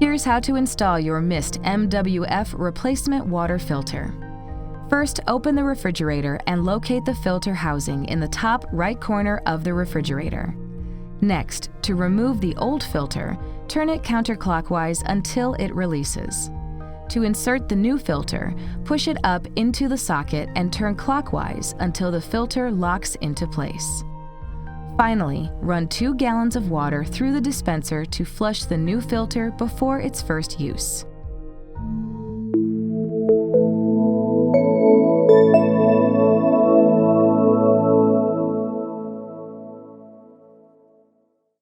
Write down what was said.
Here's how to install your missed MWF replacement water filter. First, open the refrigerator and locate the filter housing in the top right corner of the refrigerator. Next, to remove the old filter, turn it counterclockwise until it releases. To insert the new filter, push it up into the socket and turn clockwise until the filter locks into place. Finally, run 2 gallons of water through the dispenser to flush the new filter before its first use.